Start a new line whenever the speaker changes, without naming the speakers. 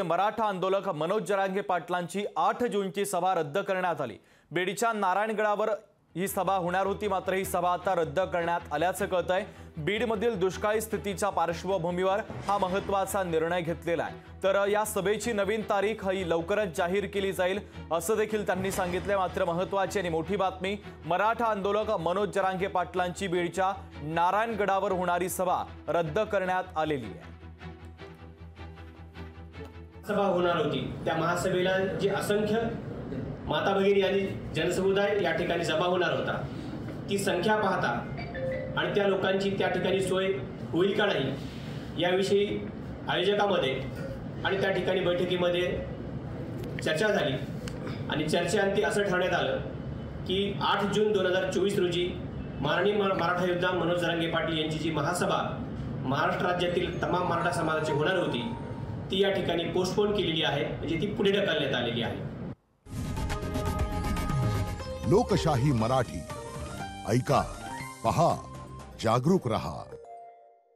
मराठा आंदोलक मनोज जरांगे पाटलांची 8 जूनची सभा रद्द करण्यात आली। बेडीच्या नारायणगडावर ही सभा होणार होती, मात्र ही सभा आता रद्द करण्यात आल्याचं कळतंय। बीडमधील दुष्काळी स्थितीच्या पार्श्वभूमीवर हा महत्त्वाचा निर्णय घेतलेला आहे। तर या सभेची नवीन तारीख ही लवकरच जाहीर केली जाईल असं देखील त्यांनी सांगितले। मात्र महत्त्वाची आणि मोठी बातमी, मराठा आंदोलक मनोज जरांगे पाटलांची बीडच्या नारायणगडावर होणारी सभा रद्द करण्यात आलेली आहे।
सभा होणार होती, त्या महासभेला जी असंख्य माता भगिनी आणि जनसमुदाय या ठिकाणी जमा होणार होता, ती संख्या पाहता आणि त्या लोकांची त्या ठिकाणी सोय होईल का नाही याविषयी आयोजकामध्ये आणि त्या ठिकाणी बैठकीमध्ये चर्चा झाली आणि चर्चेअंती असं ठरवण्यात आलं की 8 जून 2024 रोजी माननीय मराठा योद्धा मनोज जरांगे पाटील यांची जी महासभा महाराष्ट्र राज्यातील तमाम मराठा समाजाची होणार होती, ती या ठिकाणी पोस्टपोन केलेली आहे, म्हणजे ती पुढे ढकलण्यात आलेली आहे।
लोकशाही मराठी ऐका, पहा, जागरूक रहा।